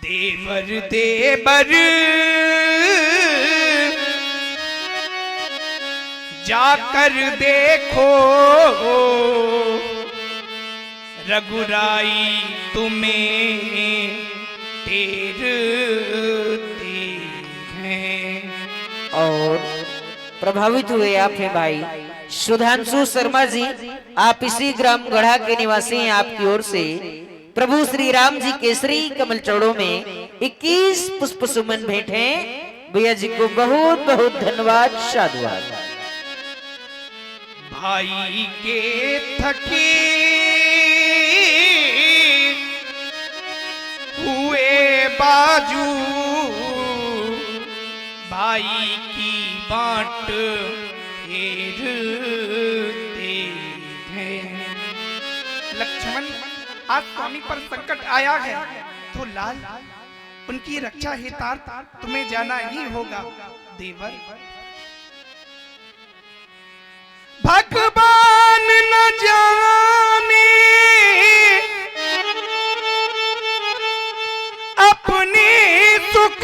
देवर देवर जाकर देखो रघुराई तुम्हें टेरते हैं। और प्रभावित हुए आप हैं भाई सुधांशु शर्मा जी, आप इसी ग्राम गढ़ा के निवासी हैं। आपकी ओर से प्रभु श्री राम जी के श्री कमल चरणों में 21 पुष्प सुमन भेंट हैं। भैया जी को बहुत बहुत धन्यवाद, साधुवाद। भाई के थके हुए बाजू भाई की बाट फेरते हैं। लक्ष्मण, आज स्वामी पर संकट आया है तो लाल उनकी रक्षा हितार्थ तुम्हें जाना ही होगा। देवर, भगवान न जाने अपने सुख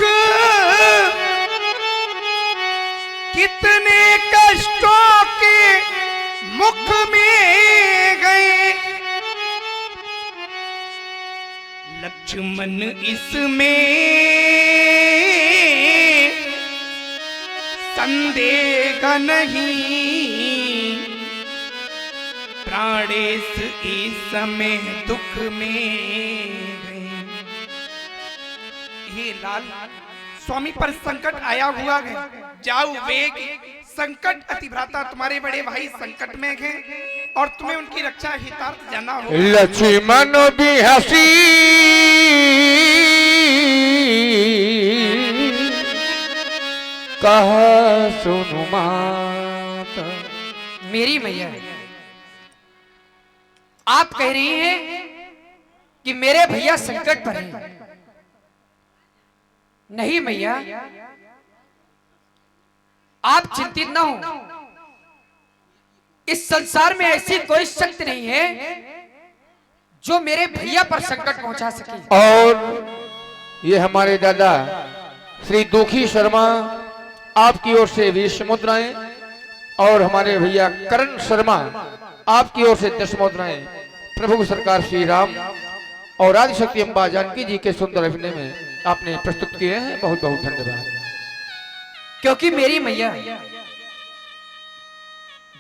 कितने कष्टों के मुख में गए। लक्ष्मण इसमें संदेह नहीं, प्राणेश इस समय दुख में गए। हे लाल, स्वामी पर संकट आया हुआ है, जाओ वेग, संकट अतिभ्राता तुम्हारे बड़े भाई संकट में हैं और तुम्हें उनकी रक्षा हितार्थ जाना होगा। लक्ष्मण भी हंसी कहा सुनु माता। मेरी मैया, आप कह रही हैं कि मेरे भैया संकट पर हैं। नहीं मैया, आप चिंतित ना हो। इस संसार में ऐसी कोई शक्ति नहीं है जो मेरे भैया पर संकट पहुंचा सके। और ये हमारे दादा श्री दुखी शर्मा आपकी ओर से 20 मुद्राएं और हमारे भैया करण शर्मा आपकी ओर से 10 मुद्राएं प्रभु सरकार श्री राम और आदिशक्ति अम्बा जानकी जी के सुंदर अभिनय में आपने प्रस्तुत किए हैं। बहुत बहुत धन्यवाद। क्योंकि मेरी मैया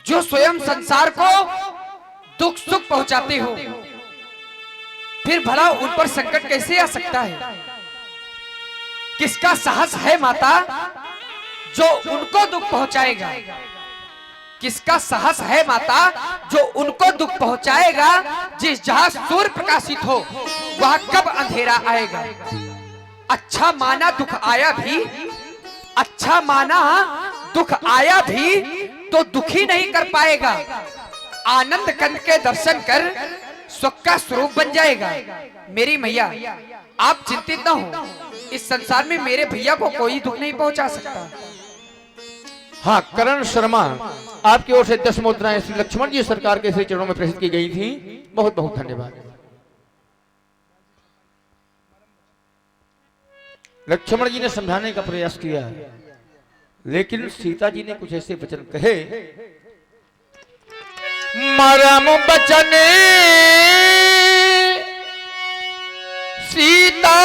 जो स्वयं संसार को दुख सुख पहुंचाते हो, फिर भला उन पर संकट कैसे आ सकता है? किसका साहस है माता जो उनको दुख पहुंचाएगा? किसका साहस है माता जो उनको दुख पहुंचाएगा? जिस जहां सूर्य प्रकाशित हो वहां कब अंधेरा आएगा? अच्छा माना दुख आया भी, अच्छा माना दुख आया भी तो दुखी नहीं कर पाएगा। आनंद कंद के दर्शन कर सुख का स्वरूप बन जाएगा। मेरी मैया, आप चिंतित ना हो। इस संसार में मेरे भैया को कोई दुख नहीं पहुंचा सकता। हाँ, करण शर्मा आपकी ओर से 10 मुद्राएं श्री लक्ष्मण जी सरकार के श्री चरणों में प्रेषित की गई थी। बहुत बहुत धन्यवाद। लक्ष्मण जी ने समझाने का प्रयास किया, लेकिन सीता जी ने कुछ ऐसे वचन कहे, मरम बचन सीता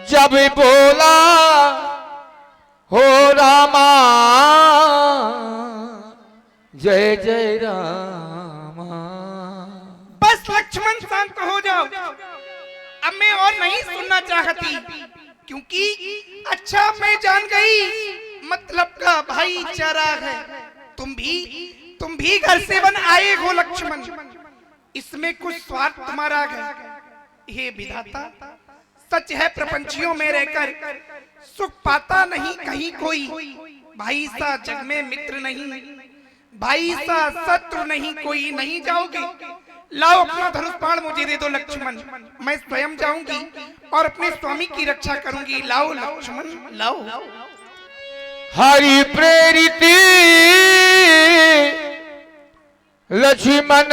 जब बोला हो रामा जय जय रामा। बस लक्ष्मण, शांत हो जाओ। अब मैं और नहीं सुनना चाहती, क्योंकि अच्छा मैं जान गई मतलब का भाईचारा है। तुम भी घर से बन आए हो लक्ष्मण, इसमें कुछ स्वार्थ तुम्हारा है। हे विधाता, सच है प्रपंचियों में रहकर सुख पाता नहीं कहीं कोई। भाई सा जग में मित्र नहीं, भाई सा शत्रु नहीं कोई। नहीं जाओगे? लाओ अपना धनुष बाण मुझे दे दो लक्ष्मण, मैं स्वयं जाऊंगी और अपने स्वामी की रक्षा करूंगी। लाओ लक्ष्मण, लाओ। हरि प्रेरित लक्ष्मण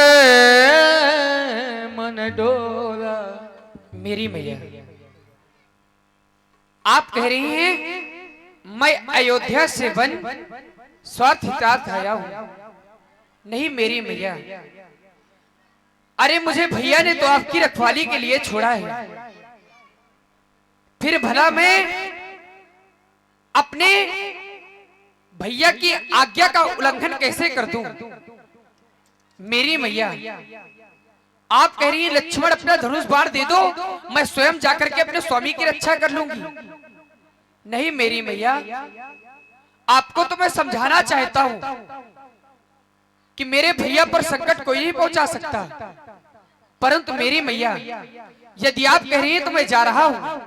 मन डोला। मेरी मैया, आप कह रही हैं मैं अयोध्या से वन स्वार्थ हितार्थ आया हूं। नहीं मेरी मैया, अरे मुझे भैया ने तो आपकी रखवाली के लिए छोड़ा है, फिर भला मैं अपने भैया की आज्ञा का उल्लंघन कैसे कर दूं? मेरी मैया, आप कह रही हैं लक्ष्मण अपना धनुष बाण दे दो, मैं स्वयं जाकर के अपने स्वामी की रक्षा कर लूंगी। नहीं मेरी मैया, आपको तो मैं समझाना चाहता हूं कि मेरे भैया पर संकट कोई नहीं पहुंचा सकता, परंतु मेरी मैया यदि आप कह रही हैं तो मैं जा रहा हूं।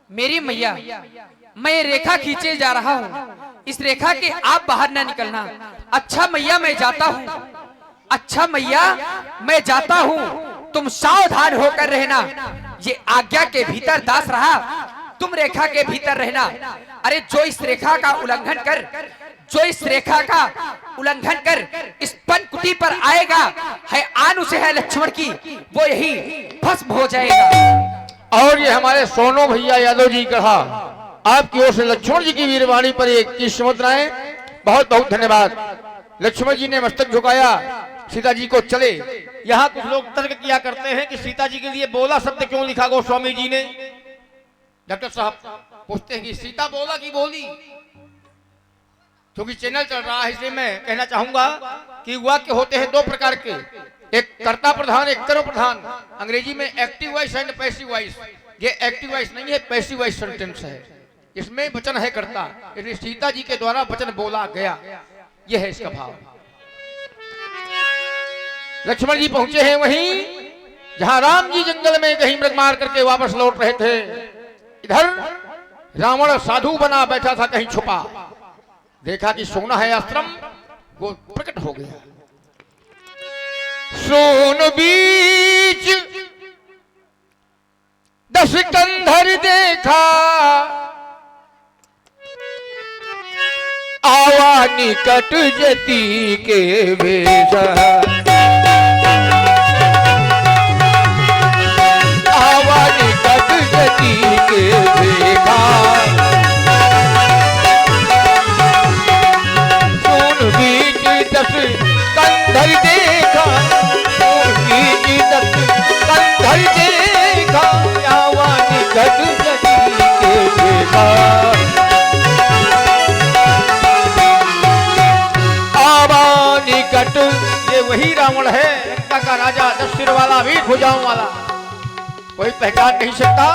मेरी मैया, मैं रेखा खींचे जा रहा हूं, इस रेखा के आप बाहर ना निकलना। अच्छा मैया मैं जाता हूं, अच्छा मैया मैं जाता हूं, तुम सावधान होकर रहना। ये आज्ञा के भीतर दास रहा, तुम रेखा के भीतर रहना। अरे जो इस रेखा का उल्लंघन कर, जो इस रेखा का उल्लंघन कर इस पंकुटी पर आएगा, है आन उसे है लक्ष्मण की, वो यही भस्म हो जाएगा। और ये हमारे सोनो भैया यादव जी कहा आपकी ओर से लक्ष्मण जी की वीरवाणी पर एक चीज मुद्राएं। बहुत बहुत धन्यवाद। लक्ष्मण जी ने मस्तक झुकाया, सीता जी को चले। यहाँ कुछ लोग तर्क किया करते हैं कि सीता जी के लिए बोला शब्द क्यों लिखा गोस्वामी जी ने। डॉक्टर साहब पूछते हैं कि सीता बोला की बोली, क्योंकि चैनल चल रहा है इसलिए मैं कहना चाहूंगा कि वाक्य होते हैं दो प्रकार के, एक कर्ता प्रधान, एक कर्म प्रधान। अंग्रेजी में active voice and passive voice. ये एक्टिव वॉइस नहीं है, पैसिव वॉइस सेंटेंस है, इसमें वचन है कर्ता, इसलिए सीता जी के द्वारा वचन बोला गया, यह है इसका भाव। लक्ष्मण जी पहुंचे हैं वहीं जहां राम जी जंगल में कहीं मृग मार करके वापस लौट रहे थे। इधर रावण साधु बना बैठा था कहीं छुपा, देखा कि सोना है आश्रम, वो प्रकट हो गया। सोन बीच 10 कंधर देखा, आवा निकट जती के भेजा, आवा निकट जती के भेजा। सोन बीच 10 कंधर देखा, सोन बीच 10 कंधर देखा, आवा निकट जती के भेजा। निकट, ये वही रावण है, लंका का राजा, 10 सिर वाला, 20 भुजाओं वाला, कोई पहचान नहीं सकता।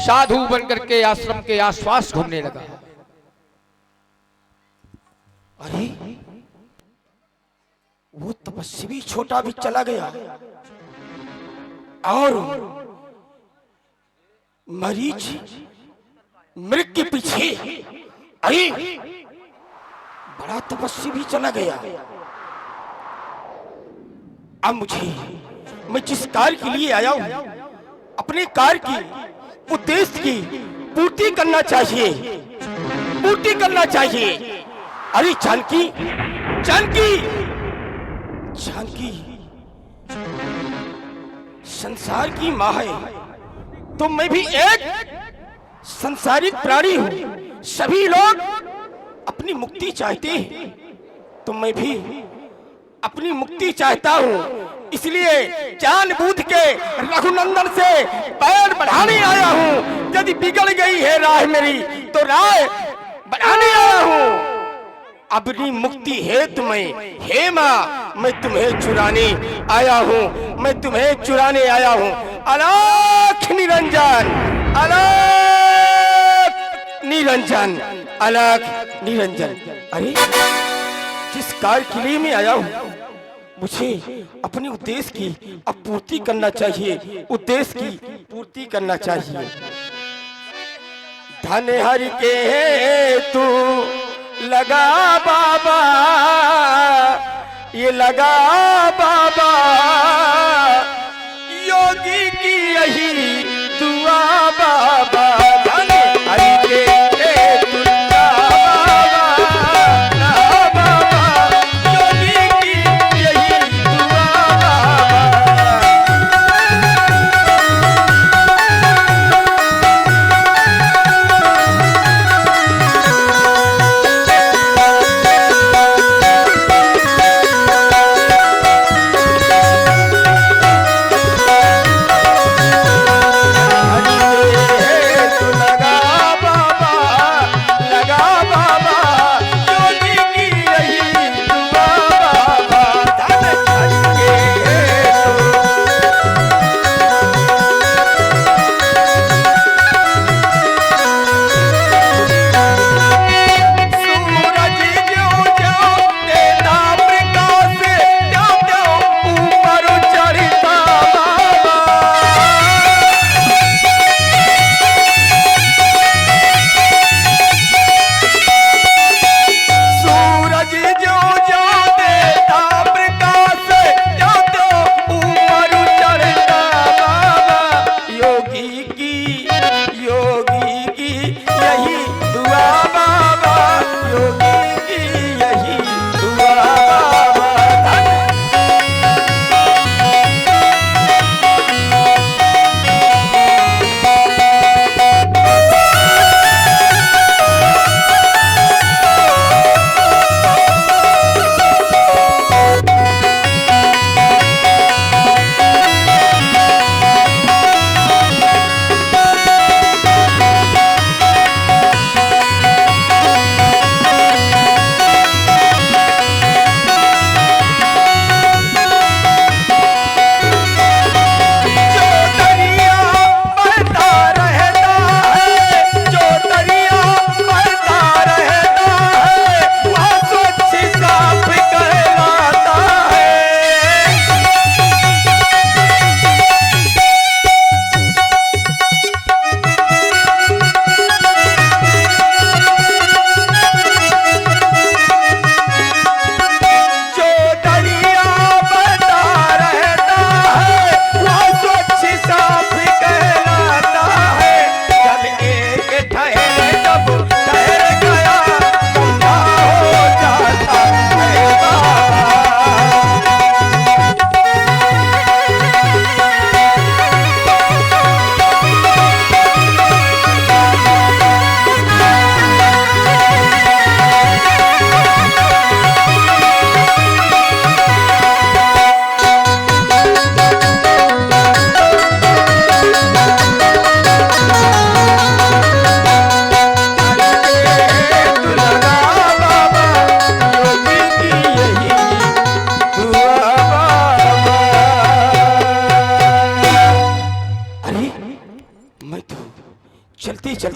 साधु बनकर के आश्रम के आसपास घूमने लगा। अरे वो तपस्वी छोटा भी चला गया और मरीच मृग के पीछे, अरे बड़ा तपस्वी भी चला गया। अब मैं जिस कार्य के लिए आया हूं, अपने कार्य की उद्देश्य की पूर्ति करना चाहिए, पूर्ति करना चाहिए। अरे जानकी, जानकी, जानकी संसार की माँ है, तो मैं भी एक संसारिक प्राणी हूं। सभी लोग अपनी मुक्ति चाहते हैं, तो मैं भी अपनी मुक्ति चाहता हूँ, इसलिए जानबूझ के रघुनंदन से पैर बढ़ाने आया हूँ। यदि बिगड़ गई है राह मेरी, तो राह बढ़ाने आया हूँ। अपनी मुक्ति है तुम्हें, हे माँ, मैं तुम्हें चुराने आया हूँ, मैं तुम्हें चुराने आया हूँ। अलख निरंजन, अलख निरंजन, अलख निरंजन। अरे जिस कार्य के लिए मैं आया हूँ, मुझे अपने उद्देश्य की अब पूर्ति करना चाहिए, उद्देश्य की पूर्ति करना चाहिए। धन हरि के तू लगा बाबा, ये लगा बाबा, योगी की यही दुआ बाबा। धन हरि के तू लगा बाबा, योगी की यही दुआ बाबा।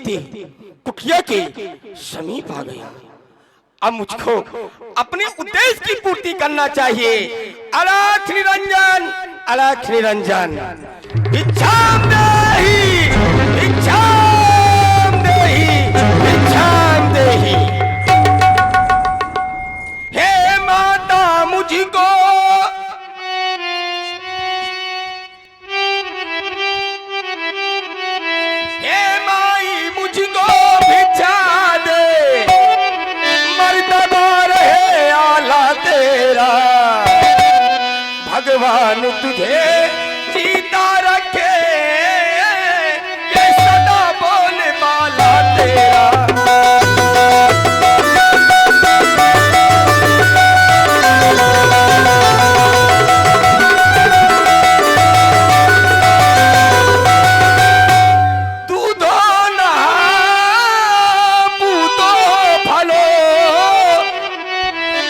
चलते कुटिया के समीप आ गया। अब मुझको अपने उद्देश्य की पूर्ति करना चाहिए। अलख निरंजन, अलख निरंजन, भिक्षाम देहि, भिक्षाम देहि, भिक्षाम देहि। हे माता मुझको भगवान तुझे जीता रखे, ये सदा बोले वाला तेरा। दूधो नहा पूतो फलो,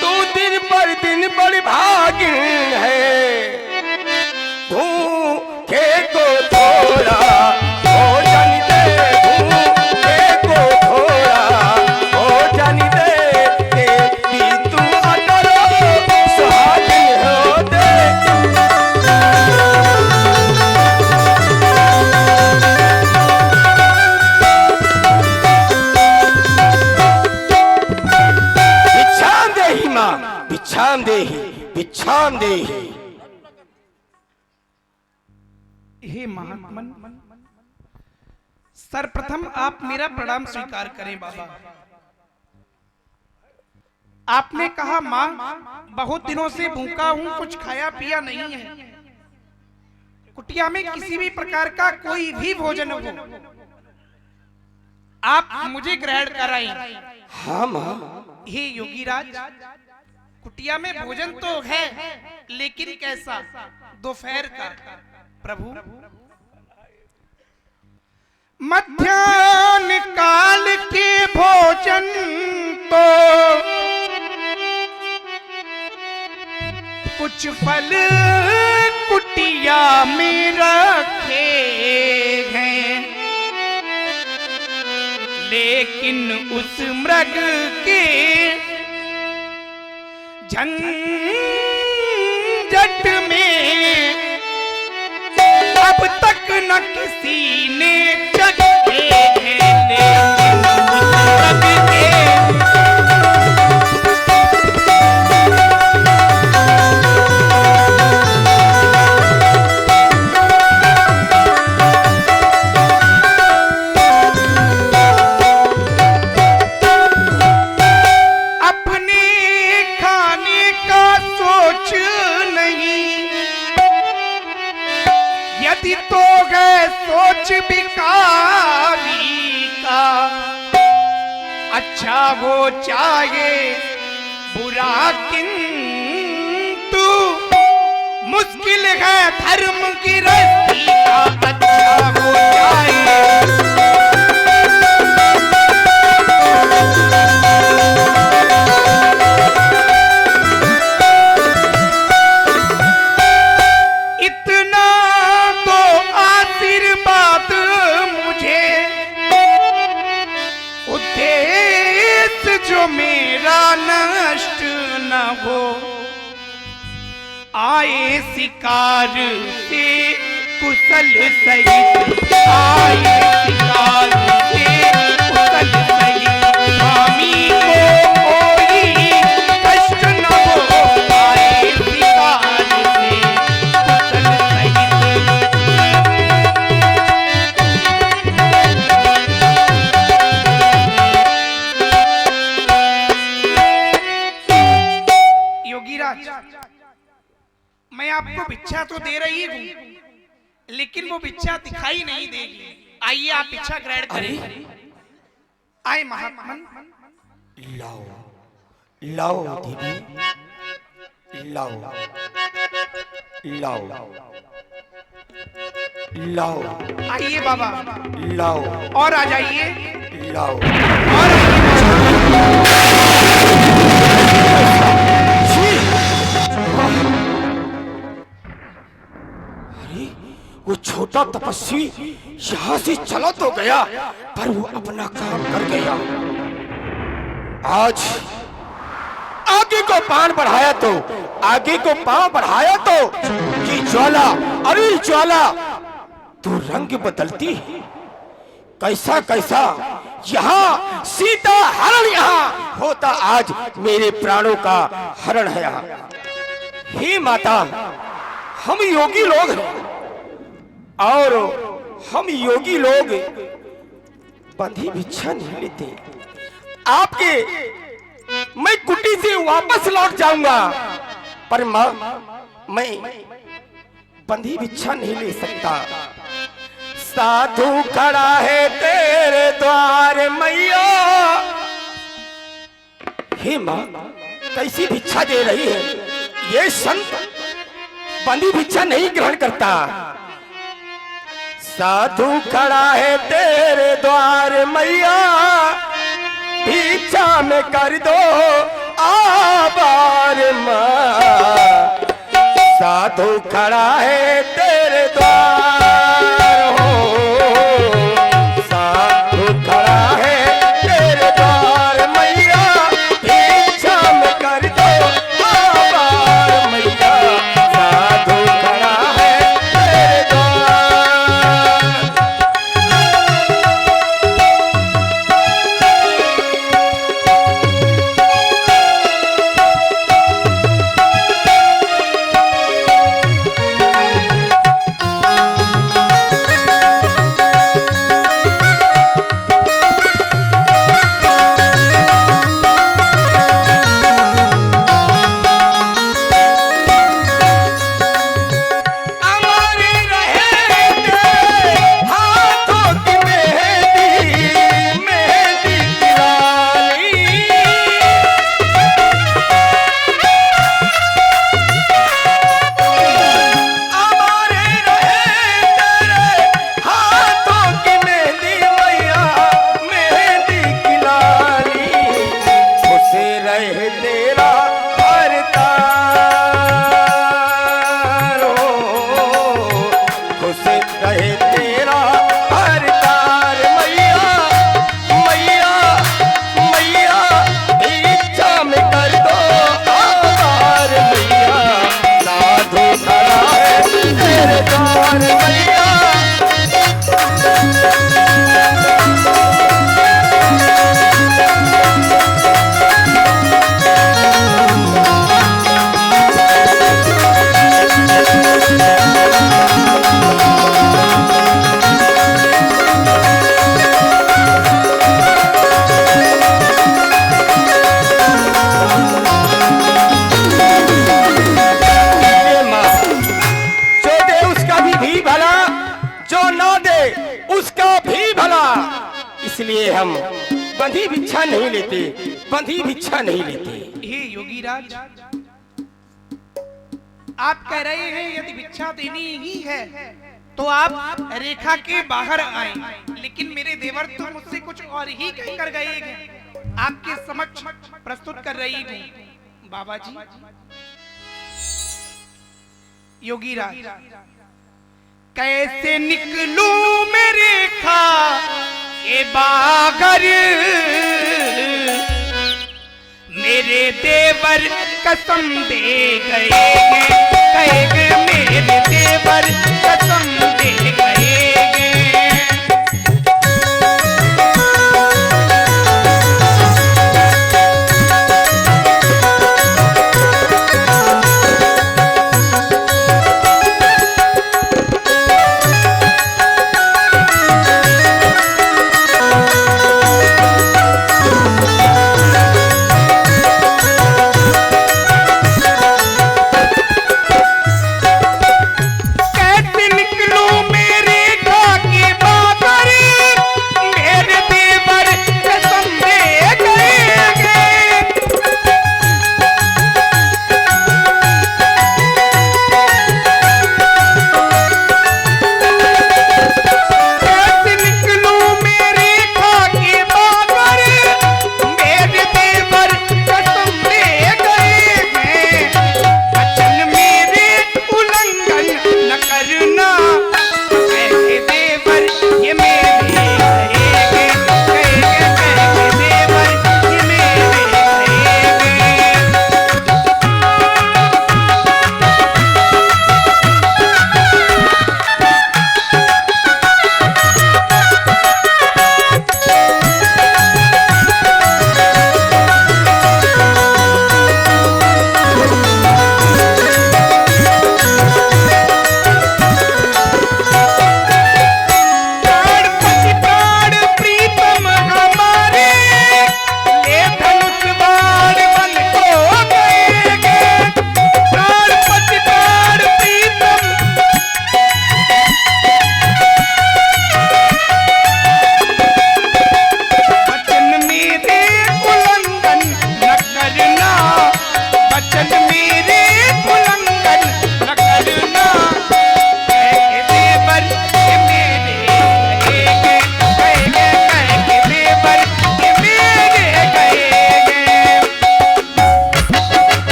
तू दिन पर दिन बड़ी भागिन है। भूखे को थोड़ा भोजन दे, भूखे को थोड़ा भोजन दे, तेरी तू अटल सुहागिन हो दे। भिक्षाम देहि माँ, भिक्षाम देहि, भिक्षाम देहि। हे महात्मन, सर्वप्रथम आप मेरा प्रणाम स्वीकार करें बाबा। आपने कहा माँ बहुत दिनों से भूखा हूँ, कुछ खाया पिया नहीं है, कुटिया में किसी भी प्रकार का कोई भी भोजन हो आप मुझे ग्रहण कराएं। हाँ माँ। हे योगीराज, कुटिया में भोजन तो है लेकिन कैसा? दोपहर का। प्रभु मध्याह्न काल के भोजन तो कुछ फल कुटिया में रखे हैं, लेकिन उस मृग के झंझट में अब तक न किसी ने चखे हैं, लेकिन उस मृग के तो गए सोच बिकारी का, अच्छा हो चाहे बुरा किंतु मुश्किल है धर्म की रस्सी का, अच्छा हो चाहे जो मेरा नष्ट न हो। आए शिकार से कुशल सहित, आए शिकार से कुशल सहित, स्वामी को कोई कष्ट न हो। आए शिकार से कुशल सहित। मैं आपको भिक्षा तो दे रही हूँ, लेकिन वो भिक्षा दिखाई नहीं देगी। आइए आप भिक्षा ग्रहण करें। आए महात्मन। लाओ लाओ देवी, लाओ लाओ लाओ। आइए बाबा, लाओ और आ जाइए, लाओ। और अरे वो छोटा तपस्वी यहाँ से चला तो गया, पर वो अपना काम कर गया। आज आगे को पांव बढ़ाया तो ये ज्वाला, अरे ज्वाला तू रंग बदलती है। कैसा यहाँ सीता हरण, यहाँ होता आज मेरे प्राणों का हरण है यहाँ। हे माता, हम योगी लोग हैं और हम योगी लोग बंधी भिक्षा नहीं लेते। आपके मैं कुटी से वापस लौट जाऊंगा, पर मैं बंधी भिक्षा नहीं ले सकता। साधु खड़ा है तेरे द्वार मैया। हे माँ, कैसी भिक्षा दे रही है? ये संत बंधी भिक्षा नहीं ग्रहण करता। साधु खड़ा है तेरे द्वार मैया, भिक्षा में कर दो आभार माँ। साधु खड़ा है तेरे द्वार हो, साधु खड़ा है तेरे द्वार मैया, भिक्षा में कर दो आभार मैया। साधु खड़ा है तेरे द्वार। इसलिए हम बंधी भिक्षा नहीं लेते, बंधी भिक्षा नहीं लेते। हे योगीराज, आप कह रहे हैं यदि भिक्षा देनी ही है तो आप रेखा के बाहर आए, लेकिन मेरे देवर तो मुझसे कुछ और ही कह कर गए हैं। आपके समक्ष प्रस्तुत कर रही हूँ। बाबा जी, योगीराज, कैसे निकलूं मैं रेखा के बाहर, मेरे देवर कसम दे गए हैं, मेरे देवर कसम दे गए हैं।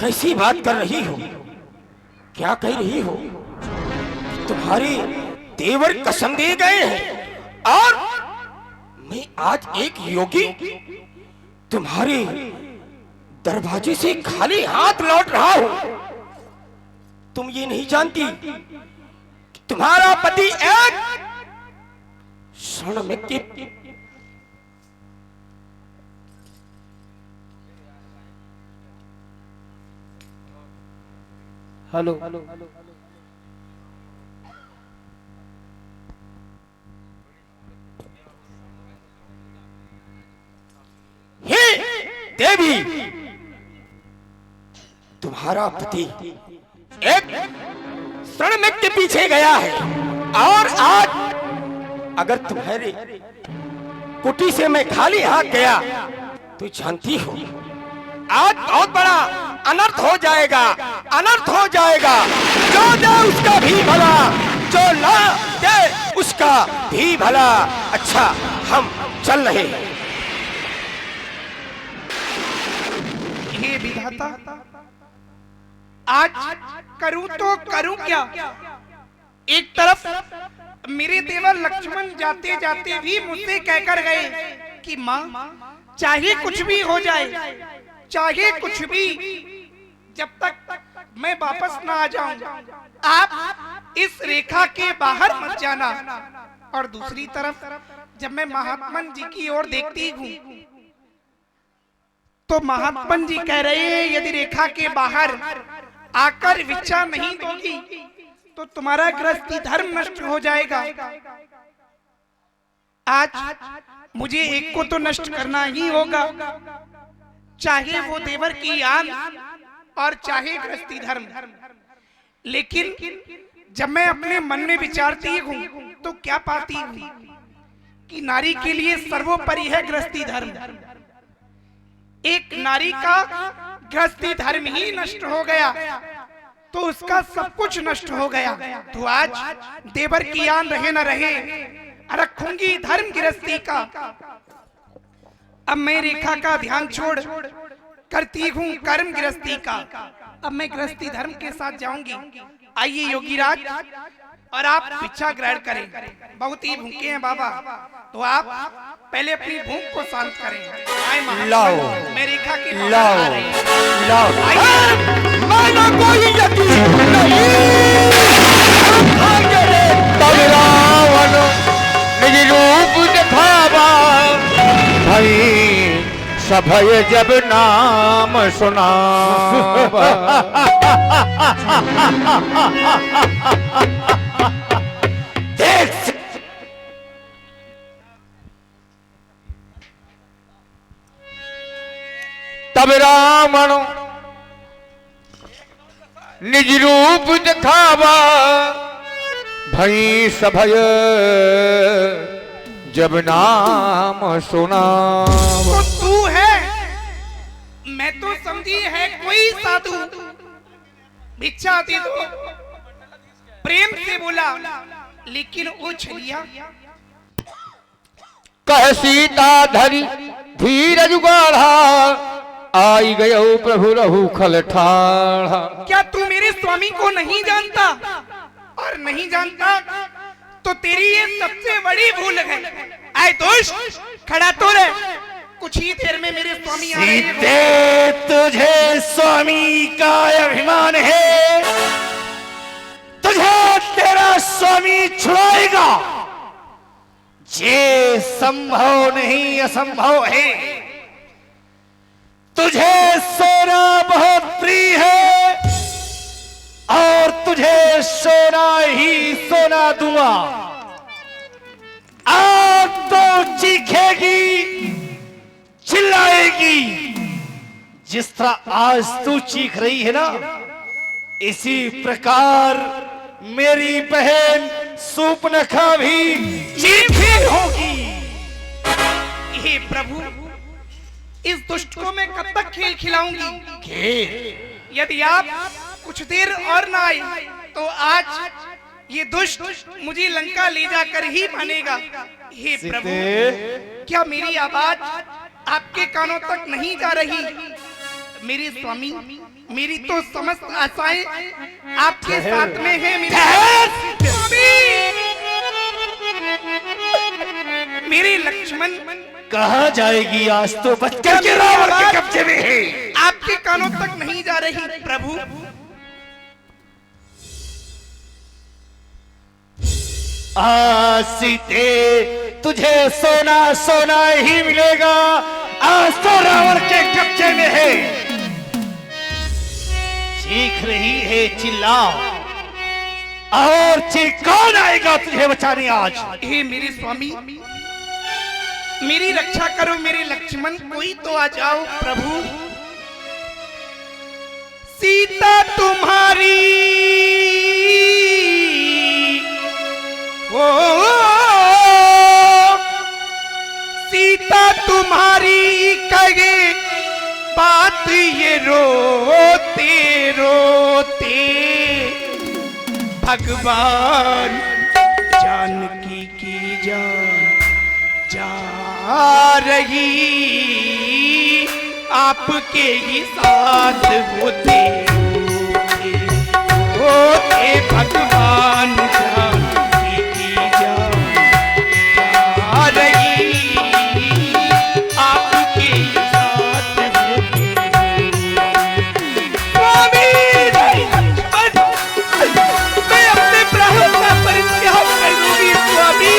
कैसी बात कर रही हो? क्या कह रही हो? तुम्हारे देवर कसम दे गए हैं और मैं आज एक योगी तुम्हारे दरवाजे से खाली हाथ लौट रहा हूं। तुम ये नहीं जानती कि तुम्हारा पति एक क्षण में हेलो हे देवी, तुम्हारा पति एक क्षण में के पीछे गया है और आज अगर तुम्हारे कुटी से मैं खाली हाथ गया तो जानती हो आज बहुत बड़ा अनर्थ हो जाएगा, अनर्थ हो जाएगा। जो दे उसका भी भला, जो ना दे उसका भी भला। अच्छा, हम चल रहे हैं। हे विधाता, आज करूं तो करूं क्या? एक तरफ मेरे देवर लक्ष्मण जाते जाते भी मुझसे कहकर गए कि माँ चाहे कुछ भी हो जाए, चाहे कुछ भी, जब तक मैं वापस ना आ जाऊं आप इस रेखा के बाहर मत जाना। और दूसरी तरफ जब मैं महात्मन जी की ओर देखती हूँ तो महात्मन जी कह रहे हैं यदि रेखा के बाहर आकर विचार नहीं दोगी तो तुम्हारा गृहस्थी धर्म नष्ट हो जाएगा। आज मुझे एक को तो नष्ट करना ही होगा, चाहे वो देवर की आन और चाहे गृहस्थी धर्म। लेकिन जब मैं अपने मन में विचारती हूँ तो क्या पाती हूँ कि नारी के लिए सर्वोपरि है गृहस्थी धर्म। एक नारी का गृहस्थी धर्म ही नष्ट हो गया तो उसका सब कुछ नष्ट हो गया। तो आज देवर की आन रहे न रहे, रखूंगी धर्म गृहस्थी का। अब मैं रेखा का ध्यान छोड़ करती हूँ कर्म गृहस्थी का। अब मैं गृहस्थी धर्म के साथ जाऊंगी। आइए योगीराज, और आप भिक्षा ग्रहण करें। बहुत ही भूखे हैं बाबा, तो आप पहले अपनी भूख को शांत करें। आए महात्मा, मैं रेखा के बाहर आ रही हूं। मानो कोई यकीन नहीं। तब रावण निज रूप दिखावा, भई सभय जब नाम सुना। तब रावण निज रूप दिखावा, भई सभय जब नाम सुना। तो तू है, मैं तो समझी है कोई साधु। भिक्षा दे दो, प्रेम से बोला, लेकिन वो छलिया कह सीता धरी धीरज गाढ़ा, आई गयो प्रभु रहु खल ठाढ़ा। क्या तू मेरे स्वामी को नहीं जानता? और नहीं जानता तो तेरी ये सबसे बड़ी भूल है। आए दुष्ट, खड़ा तो रहे, कुछ ही देर में मेरे स्वामी आ रहे हैं। सीते, तुझे स्वामी का अभिमान है, तुझे तेरा स्वामी छुड़ाएगा। ये संभव नहीं असंभव है। तुझे सोना बहुत प्रिय है और तुझे सोना ही सोना दूंगा। आज तो चीखेगी, चिल्लाएगी, जिस तरह आज तू चीख रही है ना, इसी प्रकार मेरी बहन सूपनखा भी चीखी होगी। हे प्रभु, इस दुष्ट को मैं कब तक खेल खिलाऊंगी? यदि आप कुछ देर और ना आए तो आज ये दुष्ट मुझे लंका ले जाकर ही मानेगा। हे प्रभु, क्या मेरी आवाज आपके कानों तक नहीं जा रही? मेरे स्वामी मेरी तो समस्त आशाएं आपके साथ में है मेरे स्वामी। मेरे लक्ष्मण कहाँ जाएगी आज तो बचकर के रावण के कब्जे में है। आपके कानों तक नहीं जा रही प्रभु। सीते तुझे सोना सोना ही मिलेगा। आज तो रावण के कब्जे में है। चीख रही है, चिल्लाओ और चीख कौन आएगा तुझे बचाने आज। हे मेरे स्वामी, मेरी रक्षा करो मेरे लक्ष्मण, कोई तो आ जाओ प्रभु। सीता तुम्हारी ओ सीता तुम्हारी कहे बात ये रोते रोते भगवान जानकी की जान जा रही आपके ही साथ होते होते भगवान जानकी की जान जा रही आपके ही साथ होते। स्वामी मैं अपने प्राणों का परित्याग करूंगी स्वामी।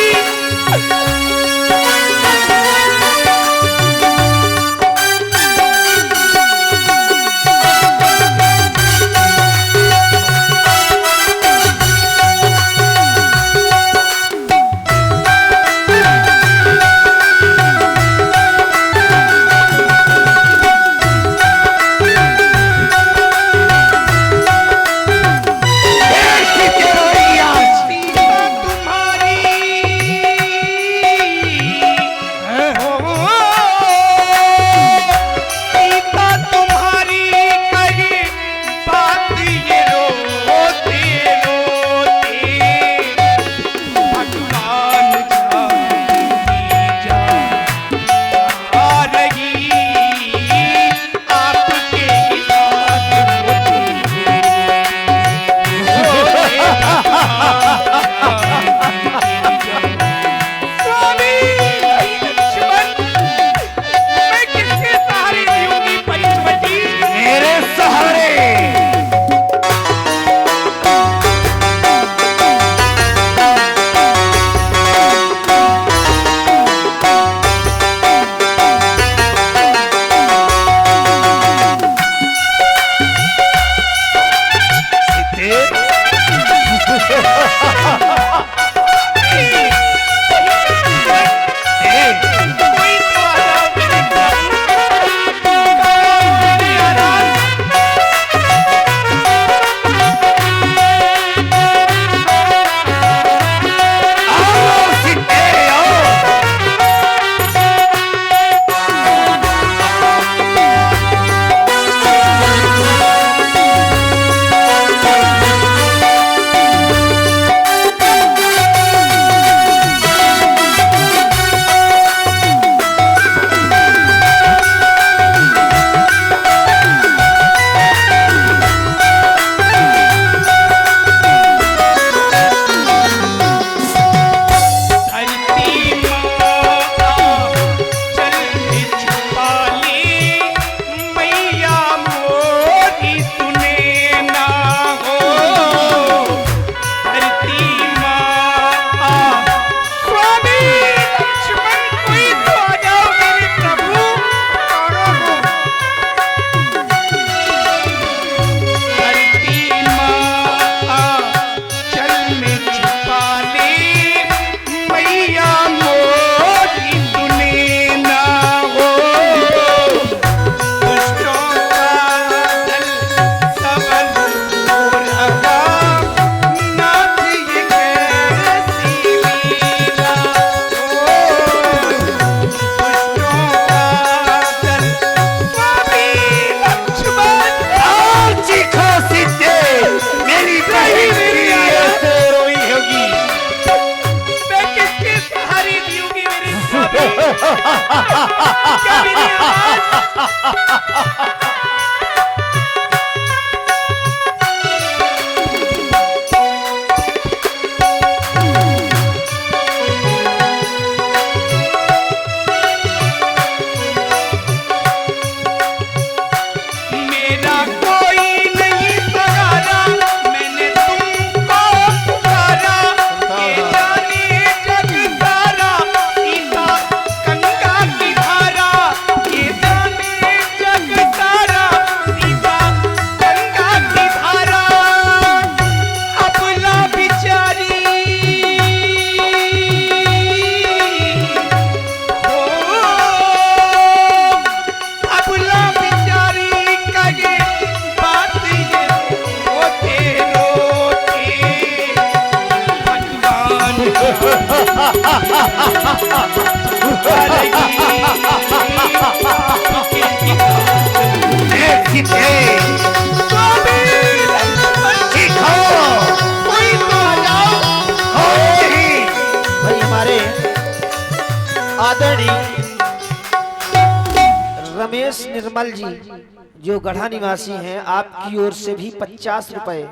जो गढ़ा निवासी हैं, आपकी ओर से भी 50 रुपए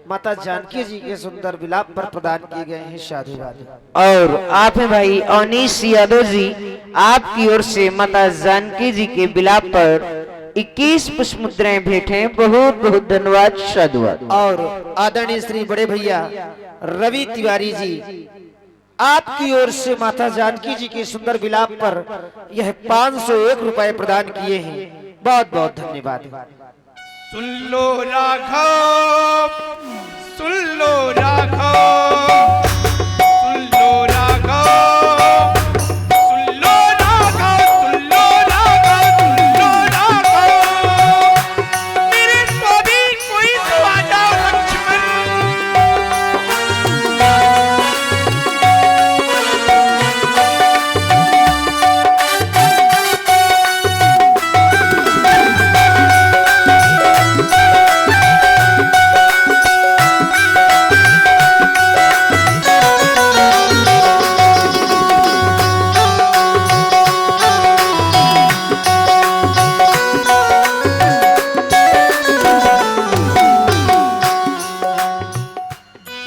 माता जानकी जी के सुंदर विलाप पर प्रदान किए गए हैं। साधुवाद। और आप हैं भाई अनीश यादव जी, आपकी ओर से माता जानकी जी के विलाप पर 21 पुष्प मुद्राएं भेंट हैं। बहुत बहुत धन्यवाद। साधुवाद। और आदरणीय श्री बड़े भैया रवि तिवारी जी, आपकी ओर से माता जानकी जी के सुंदर विलाप पर यह 501 रुपए प्रदान किए हैं। बहुत बहुत धन्यवाद। सुन लो राघव, सुन लो राघव, सुन लो राघव, सुन लो राघव, सुन लो राघव, सुन लो राघव, मेरे स्वामी कोई तो आ जाओ लक्ष्मण।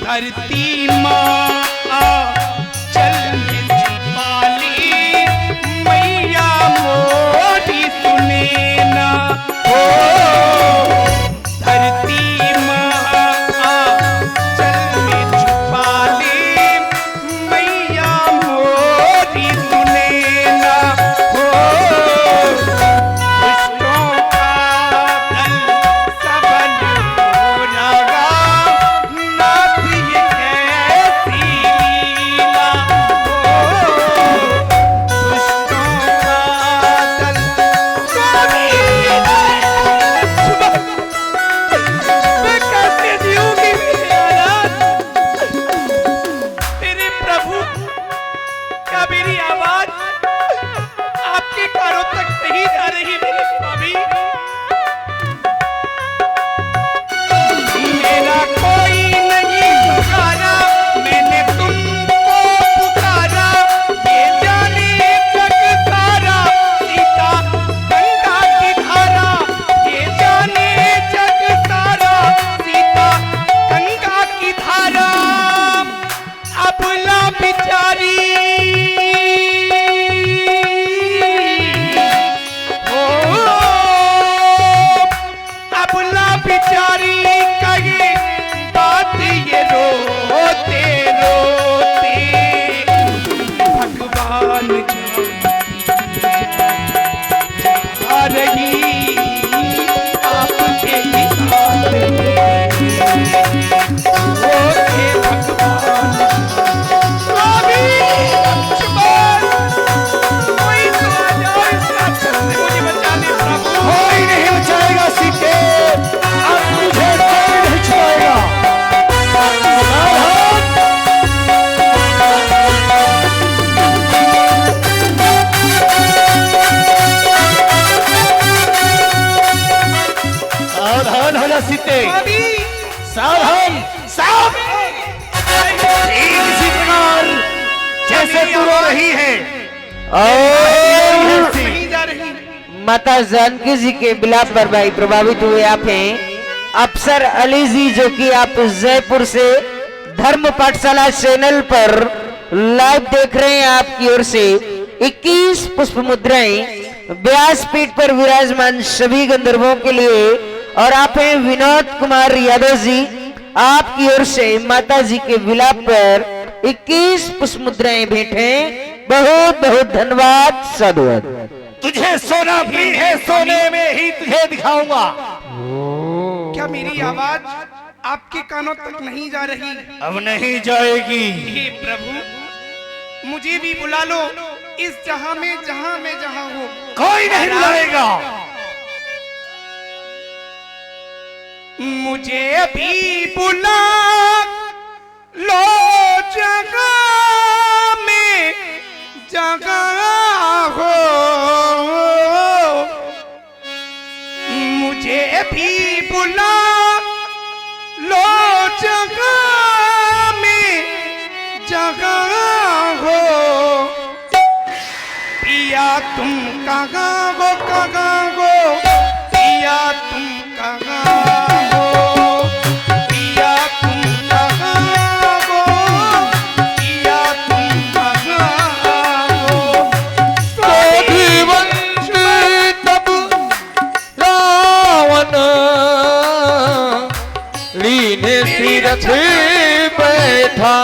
धरती माँ चल में छिपाली, मैया मोरी सुने ना हो। धरती माँ चल में छिपाली, मैया मोरी सुने ना हो। दुष्टों का दल सबल हो जाएगा, नाथ ये कैसी लीला हो। दुष्टों का दल स्वामी मैं कैसे जीऊंगी मेरे अनाथ। मेरे प्रभु, क्या मेरी आवाज आपके कानों तक नहीं जा रही मेरे स्वामी? मेरा कोई नहीं पुकारा, मैंने तुमको पुकारा, ये जाने जग सारा, सीता गंगा की धारा, ये जाने जग सारा, सीता गंगा की धारा। अबला बिचारी हो, अबला बिचारी कही बात ये रोते रोते। भगवान जी आ रही आपके ही साथ होते भगवान। स्वामी लक्ष्मण, कोई तो आ जाओ इस राक्षस से मुझे बचाने प्रभु। कोई नहीं बचाएगा सीते, अब मुझे कोई नहीं छुड़ाएगा। सावधान हो जा सीते, स्वामी सावधान। साफ इसी प्रकार जैसे तू रो रही है, और नहीं जा रही। माता जानकी जी के विलाप पर भाई प्रभावित हुए आप हैं अफसर अली जी, जो कि आप जयपुर से धर्म पाठशाला चैनल पर लाइव देख रहे हैं। आपकी ओर से 21 पुष्प मुद्राएं व्यासपीठ पर विराजमान सभी गंधर्वों के लिए। और आप हैं विनोद कुमार यादव जी, आपकी ओर से माता जी के विलाप पर 21 पुष्प मुद्राएं भेंट हैं। बहुत बहुत धन्यवाद। साधुवाद। तुझे सोना भी है, सोने में ही तुझे दिखाऊंगा। क्या मेरी आवाज आपके कानों तक नहीं जा रही? अब नहीं जाएगी। हे प्रभु, मुझे भी बुला लो इस जहां में जहां मैं जहां हूँ। कोई नहीं बुलाएगा। मुझे भी बुला लो जगह में जगह हो। मुझे भी बुला लो जगह में जगह हो। पिया तुम कहाँ हो, कहाँ हो, लीने तीरथ बैठा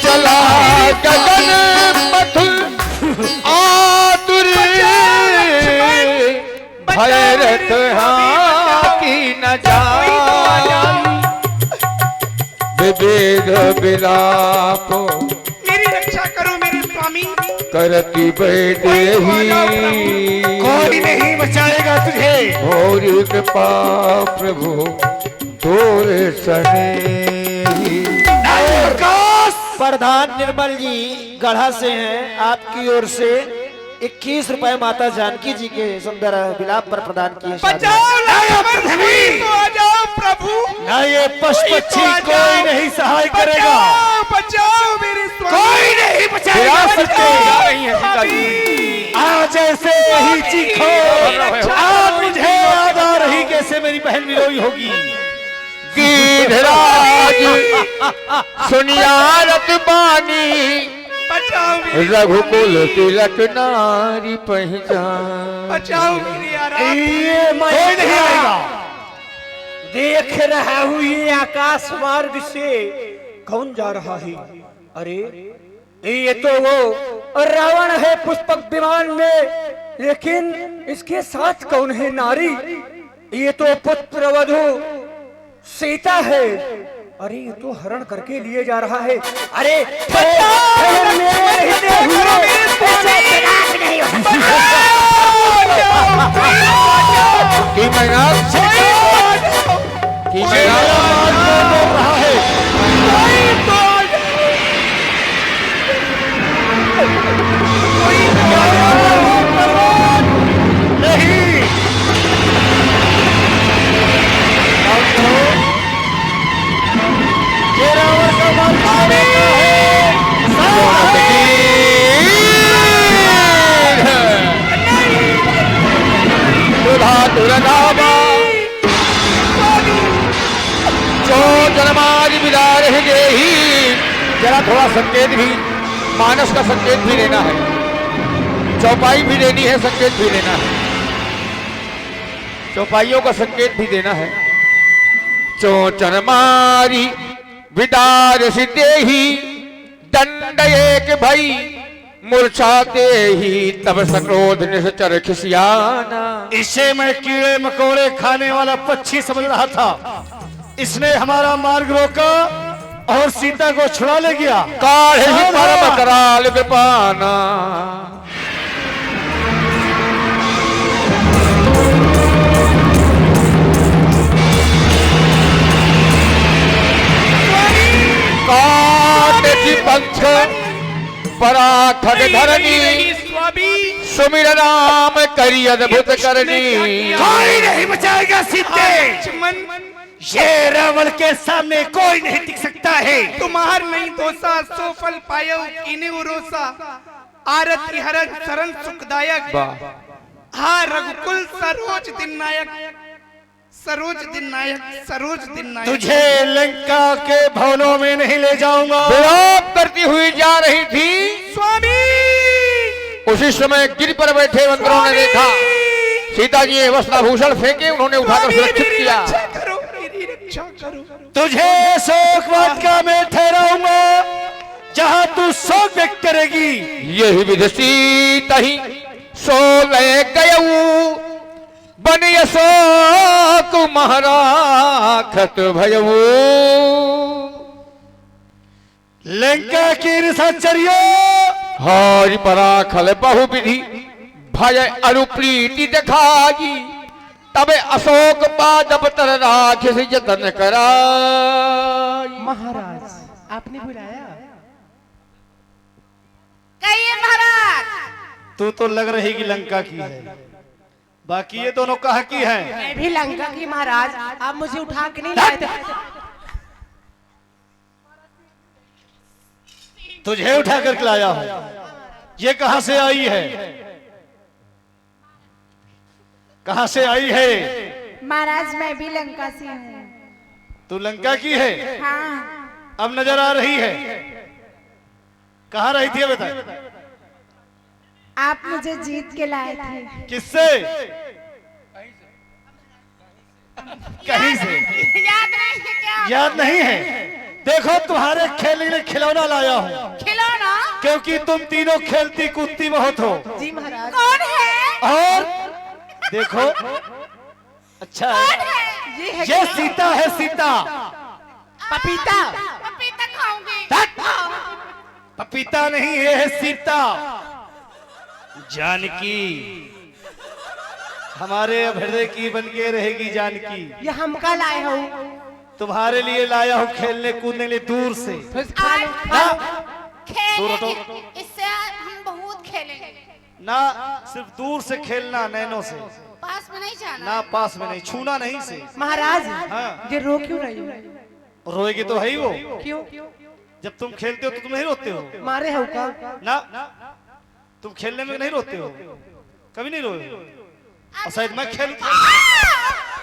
चला गगन पथ आतुर भैरथ की न जाई विवेक विलाप मेरी रक्षा करो मेरे स्वामी। करती बैदेही कोई नहीं बचाएगा तुझे। और कृपा प्रभु तोर सने प्रधान निर्मल जी गढ़ा से हैं, आपकी ओर से 21 रुपए माता जानकी जी के सुंदर विलाप पर प्रदान किए। बचाओ लक्ष्मण जी, तो आ जाओ प्रभु। ना ये पशुपक्षी कोई नहीं सहाय करेगा। बचाओ बचाओ मेरे स्वामी। कोई नहीं बचाएगा। आज ऐसे नहीं चीखो, आज मुझे याद आ रही कैसे मेरी बहन विरोही होगी। गिरिराज सुनियारत बानी बचाओ मेरे रघुकुल तिलक नारी पहचान। बचाओ मेरी आराम। ये कोई नहीं आएगा। देख रहा हूँ ये आकाश मार्ग से कौन जा रहा है। अरे ये तो वो रावण है पुष्पक विमान में, लेकिन इसके साथ कौन है नारी। ये तो पुत्र वधू सीता है। अरे ये तो हरण करके लिए जा रहा है। अरे की मेहनत रहा है। जरा थोड़ा संकेत भी, मानस का संकेत भी लेना है, चौपाई भी लेनी है, संकेत भी लेना है, चौपाइयों का संकेत भी देना है। चोचन मारी विदार सिद्धे ही दंड एक भई मूर्छाते ही तब सक्रोध निश्चर खिसियाना। इसे मैं कीड़े मकोड़े खाने वाला पक्षी समझ रहा था। इसने हमारा मार्ग रोका और सीता को छुड़ा ले गया। काढ़े ही परम कराल विपाना। काट की पंख परा खग धरनी सुमिर नाम करी अद्भुत करनी। कोई नहीं बचाएगा सीते। ये रावण के सामने कोई नहीं टिक सकता है। तुम्हार नहीं दोषा सो फल पायो कीने उरोसा आरती हरण शरण सुखदायक। हाँ रघुकुल सरोज दिन नायक, सरोज दिन नायक, सरोज दिन नायक। तुझे लंका के भवनों में नहीं ले जाऊंगा। विलाप करती हुई जा रही थी स्वामी। उसी समय गिर पर बैठे मंत्रों ने देखा सीता जी वस्त्राभूषण फेंके, उन्होंने उठाकर सुरक्षित किया। मेरी रक्षा करो। तुझे शोक वाटिका में ठहराऊंगा जहां तू शोक व्यक्त करेगी। यही विधि सीता ही सो ले गयऊ बन शोक महाराखत भयऊ। लंका की निशाचरियो हरि पराखल बहुविधि भय अनुप्रीति दिखाई तबे अशोक पादप तर राखिस जतन कराई। महाराज आपने बुलाया। कहिए महाराज। तू तो लग रही कि लंका की है, बाकी ये दोनों कहाँ की है। मैं भी लंका की महाराज, आप मुझे उठा के नहीं लाए थे। तुझे उठा कर लाया हूं। ये कहां से आई है, कहां से आई है। महाराज मैं भी लंका से हूँ। तू लंका की है। हाँ। अब नजर आ रही है। कहां रही थी बता। आप मुझे जीत के लाए थे। किससे। कहीं से याद नहीं है क्या? याद नहीं है। देखो तुम्हारे खेलने के लिए खिलौना लाया हूँ, खिलौना? क्योंकि तुम तीनों खेलती कूदती बहुत हो। जी महाराज। कौन है? और देखो, अच्छा कौन है? ये सीता है, सीता। पपीता। पपीता खाऊंगी। पपीता नहीं, ये है सीता। जानकी हमारे हृदय की बनके रहेगी जानकी। ये हमका लाए हूँ। तुम्हारे लिए लाया हूँ खेलने कूदने के लिए दूर से। ना खेलेंगे, इससे हम बहुत खेलेंगे। ना सिर्फ दूर से खेलना, नैनों से, पास में नहीं जाना। ना पास में नहीं, छूना नहीं से। महाराज हाँ। ये रो क्यों रही हो? रोएगी तो है ही वो। क्यों? जब तुम खेलते हो तो तुम नहीं रोते हो मारे हो का? ना, तुम खेलने में नहीं रोते हो, कभी नहीं रोए हो। और शायद मैं खेल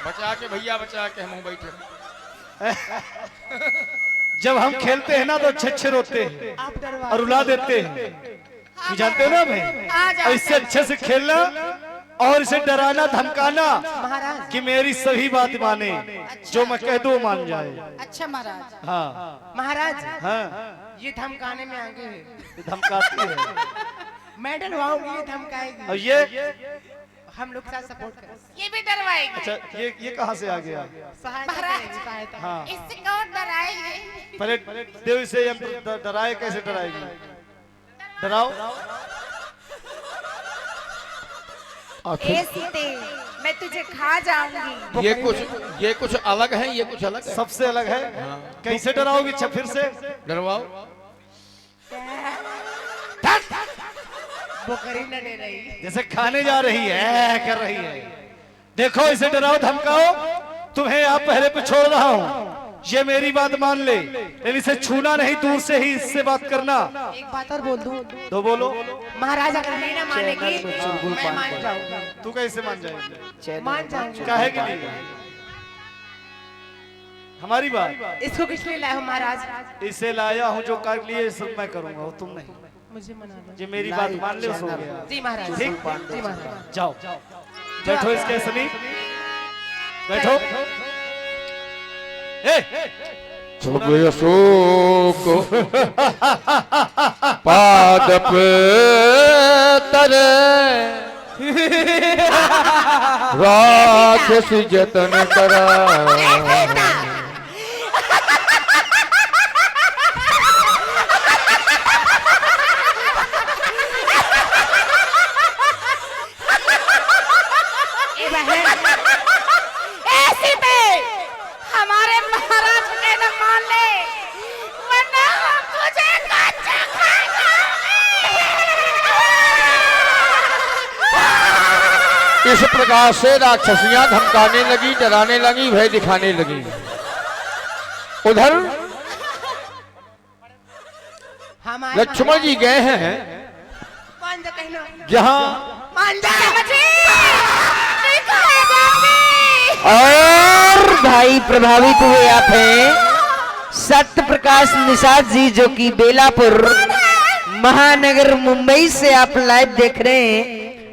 बचा के भैया, बचा के हम बैठे। जब हम खेलते हैं ना तो अच्छे अच्छे रोते हैं आप डरवा और रुला देते हैं। तू जानते हो ना भाई, और इससे अच्छे से खेलना और इसे डराना धमकाना महाराज। कि मेरी सभी बात माने, जो मैं कह दूं मान जाए। अच्छा महाराज। हाँ महाराज हाँ, ये धमकाने में आगे है। ये धमकाती है। मैं डरवाऊंगी, ये धमकाएगी। और ये हम लोग साथ सपोर्ट करें। ये भी डरवाएगी। अच्छा, ये कहाँ से आ गया? सहायता करेंगे, सहायता। हाँ, इससे कौन डराएंगे? पहले देव इसे डराए, कैसे डराएगी? डराओ। ए सीते, मैं तुझे खा जाऊंगी। ये कुछ अलग है, ये कुछ अलग है। सबसे अलग है। कैसे डराओगी? अच्छा फिर से डरवाओ। बोकरी न डे रही। जैसे खाने जा रही है, कर रही है। देखो इसे डराओ धमकाओ, तुम्हें आप पहले पे छोड़ रहा हूँ, ये मेरी बात मान ले, लेकिन इसे छूना नहीं, दूर से ही इससे बात करना। एक बात और बोल दूं तो बोलो। महाराज, अगर नहीं ना मानेगी मैं मान जाऊंगा। तू कैसे मान जाएगी? मान जाऊंगा। काहे कि नहीं? हमारी बात। इसको किस लिए लाए हो महाराज? इसे लाया हूँ जो कर लिए सब मैं करूंगा, वो तुम नहीं। मुझे मनाना। ये मेरी बात मान ले, सो गया। जी महाराज। ठीक। जी महाराज। जाओ बैठो इसके समीप, बैठो। अशोक पादप तरे राक्षस जतन करा। ऐसी पे हमारे महाराज के न मान ले, वरना हम तुझे कच्चा खा जाएंगे। इस प्रकार से राक्षसियां धमकाने लगी, डराने लगी, भय दिखाने लगी। उधर लक्ष्मण जी गए हैं जहां और भाई प्रभावित हुए आप हैं सत्य प्रकाश निषाद जी, जो कि बेलापुर महानगर मुंबई से आप लाइव देख रहे हैं।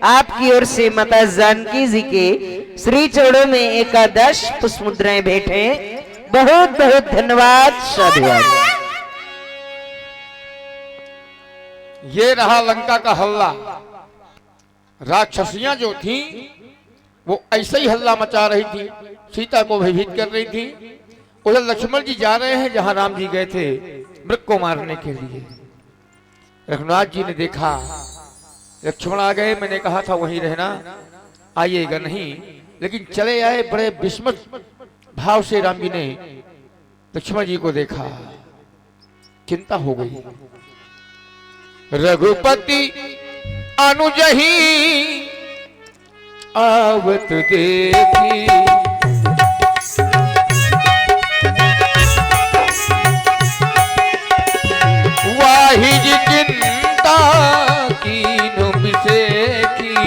आपकी ओर से माता जानकी जी के श्री चरणों में एकादश पुष्प मुद्राएं भेंट हैं। बहुत बहुत धन्यवाद, साधुवाद। ये रहा लंका का हल्ला। राक्षसियां जो थी वो ऐसे ही हल्ला मचा रही थी, सीता को भयभीत कर रही थी। उधर लक्ष्मण जी जा रहे हैं जहां राम जी गए थे मृग को मारने के लिए। रघुनाथ जी ने देखा लक्ष्मण आ गए, मैंने कहा था वहीं रहना, आइएगा नहीं, लेकिन चले आए। बड़े विस्मित भाव से राम जी ने लक्ष्मण जी को देखा, चिंता हो गई। रघुपति अनुजही आवत देखी, वाहिज चिंता कीनु बिसेखी।